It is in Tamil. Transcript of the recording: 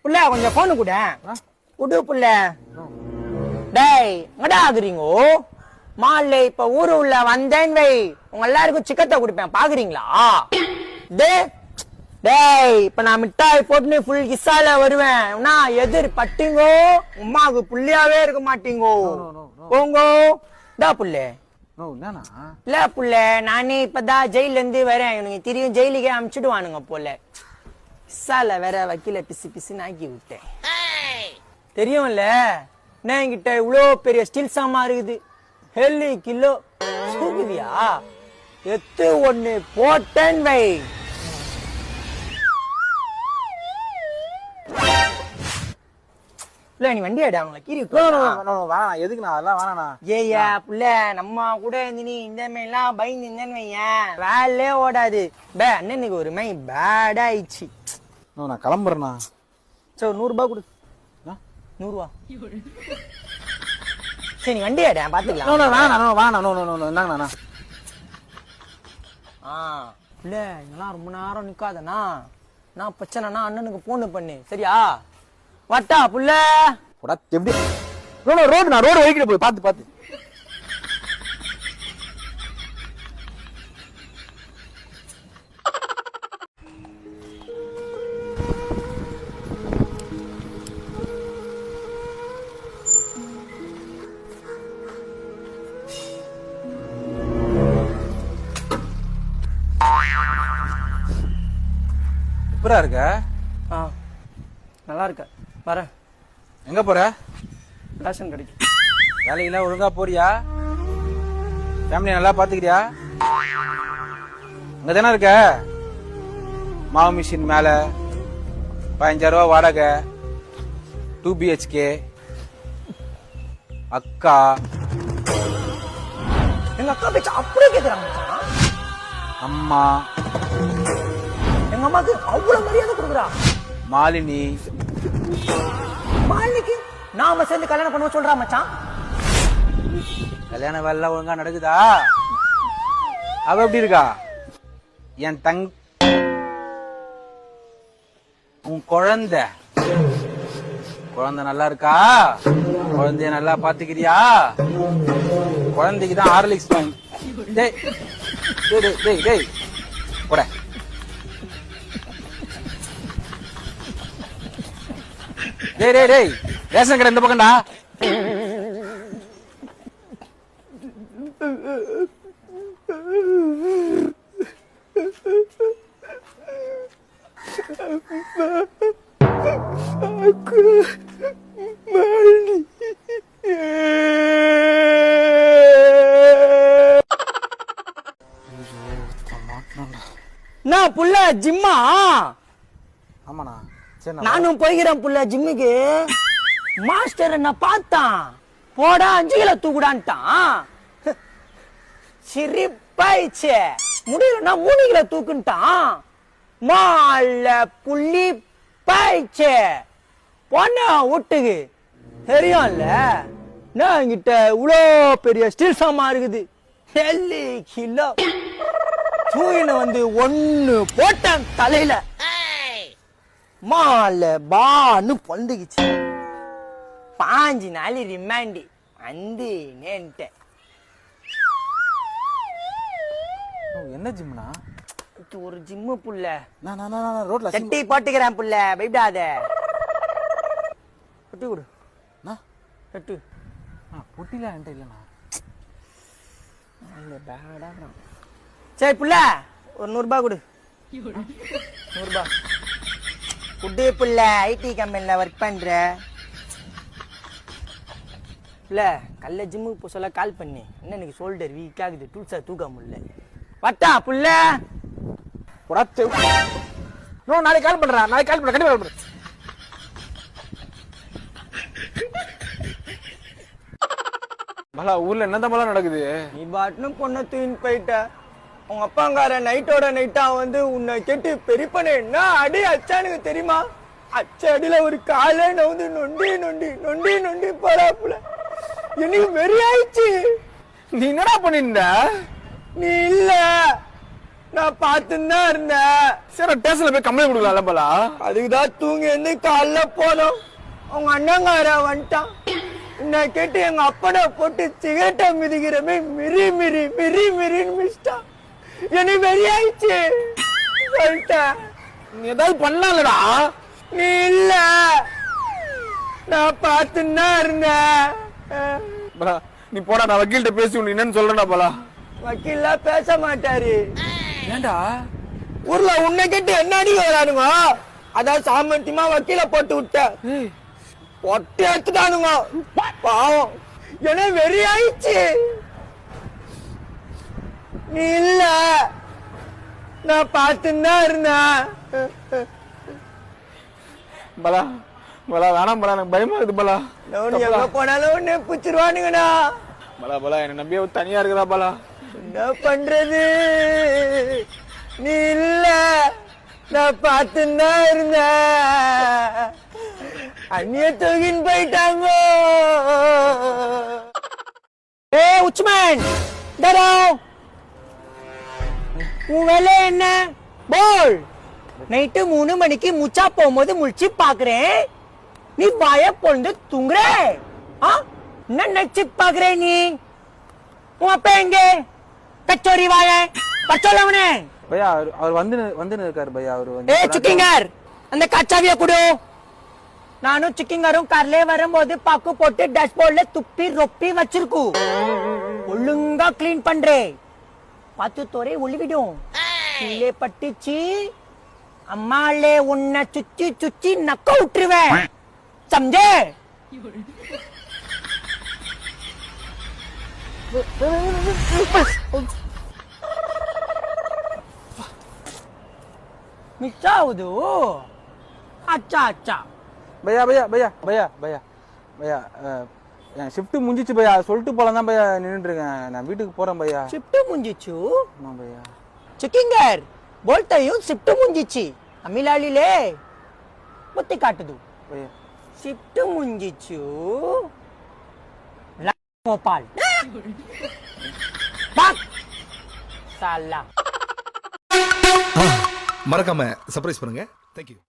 புள்ள கொஞ்சம் போனு கூட குடு புள்ள. டேய் எங்கடா ஆகுறீங்கோ? மால்ல இப்ப ஊரு உள்ள வந்தேன் வை, உங்க எல்லாருக்கும் சிக்கத்தை குடுப்பேன் பாக்குறீங்களா? டேய் இப்ப நான் மிட்டாய் போட்டு ஃபுல் கிஸ்ஸால வருவேன். எதிர் பட்டிங்கோ உமாவுக்கு புள்ளியாவே இருக்க மாட்டீங்கோ. போங்கோ. டா புள்ளே இல்ல புள்ள, நானே இப்பதான் ஜெயில இருந்து வரேன். எனக்கு தெரியும் ஜெயிலுக்கே அமிச்சுடுவானுங்க போல. கிஸ்ஸால வேற வக்கீல பிசு பிசுன்னு ஆக்கி விட்டேன். தெரியும்ல நான் என்கிட்ட இவ்வளோ பெரிய ஸ்டீல் சாமா இருக்குது. ஹெல்லி கிலோ தூக்குதியா? எத்து ஒண்ணு போட்டேன் வை. புள்ள நீ வண்டி ஆடா அவங்க கீரி எதுக்கு நான் அதெல்லாம் வேணாண்ணா. ஏய்யா புள்ள நம்ம கூட இருந்து நீ இந்த மாதிரி எல்லாம் பயந்து இருந்தேன்னு வையன் வேலையே ஓடாது. அண்ணனுக்கு ஒரு மை பேட் ஆயிடுச்சு. நான் கிளம்புறேண்ணா. சரி 100 ரூபாய் கொடு. 100 ரூபா சரி நீ வண்டி ஆடா பாத்துக்கலாம். வேணாண்ணா. இல்ல இதெல்லாம் ரொம்ப நேரம் நிக்காதண்ணா. நான் பிரச்சனைனா அண்ணனுக்கு போன் பண்ணு சரியா? வட்டா புள்ள எப்படி ரோடு நான் ரோடு வைக்கிற போய் பாத்து பாத்து. எப்பரா இருக்க? நல்லா இருக்க. வர எங்க போற? ரேஷன் கடைக்கு. வேலையெல்லாம் ஒழுங்கா போறியா? ஃபேமிலி நல்லா பாத்துக்கிறியா? இங்க தானே இருக்க? மாவு மிஷின் மேல 15,000 ரூபா வாடகை, 2 BHK, அக்கா. எங்க அக்கா பேச்சு அப்படியே கேக்குறாங்க. அம்மா எங்க அம்மாக்கு அவ்வளவு மரியாதை கொடுக்குறா. மாலினி. மாலினிக்கு நாம சேர்ந்து கல்யாணம் பண்ணுவோம் சொல்றா மச்சான். கல்யாண வேலை ஒழுங்கா நடக்குதா? அவ எப்படி இருக்கா? என் உன் குழந்தை நல்லா இருக்கா? குழந்தைய நல்லா பாத்துக்கிறியா? குழந்தைக்குதான் ஹார்லிக்ஸ் வாங்கி. டேய் போட. டேய் ரேஷன் கடை இந்த பக்கம்டா. நான் புள்ள ஜிம்மா? ஆமாண்ணா. நானும் போய்கிறேன் புள்ள ஜிம்முக்கு. மாஸ்டர் என்ன பார்த்தான், போடா 5 கிலோ தூக்குடான்ட்டான். சிரிப்பாயிச்சு. முடியலன்னா 3 கிலோ தூக்குன்ட்டான். மால புள்ளி பாய்ச்சு. பொண்ண வீட்டுக்கு தெரியும்ல நான் கிட்ட இவ்வளோ பெரிய ஸ்டீல் சாமா இருக்குது. 7 கிலோ தூயின வந்து 1 போட்டான் தலையில. மால பான்னு பொந்துக்குச்சு. 5 நாள் ரிமாண்டி வந்து நேன்ட்டேன். என்ன ஜிம்னா? ஒரு ஜிம்மு புள்ள. ரோட்ல சட்டி போட்டுக்கிறேன் புள்ள, பயப்படாத. பொட்டி கொடு. கட்டு. பொட்டில என்கிட்ட இல்லண்ணா. சரி புள்ள ஒரு 100 ரூபாய் கொடு. 100 ரூபாய் குட்டி புள்ள. ஐடி கம்பெனில ஒர்க் பண்ற புள்ள. கல்ல ஜிம்முக்கு போ சொல்ல கால் பண்ணி. என்ன எனக்கு ஷோல்டர் வீக் ஆகுது, டூல்ஸா தூக்க முடியல. வட்டா புள்ள. நாளைக்கு கால் பண்றேன். கண்டிப்பா கால் பண்றேன். பலா ஊர்ல என்னதான் நடக்குது? நீ பாட்டுன்னு பொண்ணை தூக்கின்னு போயிட்ட. உங்க அப்பாங்கார நைட்டோட நைட்டா வந்து உன்னை கேட்டு பெரியப்பனை என்ன அடி அச்சானுக்கு தெரியுமா? அச்ச அடியில ஒரு காலே நவுந்து நொண்டி நொண்டி நொண்டி நொண்டி போறாப்புல. எனக்கு வெறி ஆயிடுச்சு. நீ என்னடா பண்ணிருந்த? நீ இல்ல நான் பார்த்துதான் இருந்தேன். சரி ஸ்டேஷன்ல போய் கம்ப்ளைண்ட் கொடுக்கலாம்ல பலா. அதுக்குதான் தூங்கி இருந்து காலைல போனோம். அவங்க அண்ணங்கார வந்துட்டான். என்ன கேட்டு எங்க அப்பனை போட்டு சிகரெட்டை மிதிக்கிறமே மிரி மிரி மிரி மிரின்னு மிதிச்சிட்டான். எனக்கு வெறியாயிடுச்சு சொல்லிட்டேன். நீ ஏதாவது பண்ணலாம்லடா. நீ இல்ல, நான் பார்த்துதான் இருந்தேன். பலா நீ போடா, நான் வக்கீல்கிட்ட பேசி உனக்கு என்னன்னு சொல்றேன்டா பலா. வக்கீல்ல பேச மாட்டாரு. ஏன்டா? ஊர்ல உன்னை கேட்டு என்ன அடிக்க வரானுங்க. அதான் சாமர்த்தியமா வக்கீல போட்டு விட்டேன். பொட்டை எடுத்துட்டானுங்க பாவம். ஏன்னா வெறி ஆயிடுச்சு. நீ இல்ல, நான் பார்த்துதான் இருந்தேன். பலா பலா வேணாம் பலா, எனக்கு பயமா இருக்குது பலா. நான் எங்க போனாலும் உன்னை பிடிச்சிருவானுங்கண்ணா. பலா பலா என்ன நம்பியே தனியா இருக்குதா பலா. என்ன பண்றது? நீ இல்ல, நான் பார்த்துதான் இருந்தேன். அந்நிய தூக்கின்னு போயிட்டாங்க. ஏ உச்மேன், உன் வேலை என்ன? போல் நைட்டு 3 மணிக்கு முச்சா போகும்போது முழிச்சு பாக்குறேன், நீ வாய பொழுது தூங்குற. என்ன நச்சு பாக்குற நீ? உன் அப்பா எங்க? கச்சோரி வாய பச்சோலவனே. பையா அவர் வந்து இருக்காரு பையா. அவரு வந்து ஏ சிக்கிங்கர், அந்த கச்சாவிய குடு. நானும் சிக்கிங்கரும் கார்ல வரும்போது பாக்கு போட்டு டேஷ்போர்ட்ல துப்பி ரொப்பி வச்சிருக்கு. ஒழுங்கா கிளீன் பண்றே. பார்த்து தோரே ஒளிவிடும். கீழே பட்டுச்சு அம்மாளே உன்னை சுத்தி சுத்தி நக்க விட்டுருவேன். சம்ஜே? மிஸ் ஆகுது. அச்சா அச்சா. பையா பையா பையா பையா பையா பையா என் ஷிஃப்ட் முடிஞ்சிச்சு பையா. சொல்லிட்டு போலாம் தான் பையா நின்றுட்டு இருக்கேன். நான் வீட்டுக்கு போறேன் பையா. ஷிஃப்ட் முடிஞ்சிச்சு? ஆமா பையா. சிக்கிங்கர் போல்ட்டையும் ஷிஃப்ட் முடிஞ்சிச்சு. அமிலாலிலே முத்தி காட்டுது. பையா ஷிஃப்ட் முடிஞ்சிச்சு. கோபால் பாக் சாலா. மறக்காம சர்ப்ரைஸ் பண்ணுங்க. தேங்க்யூ.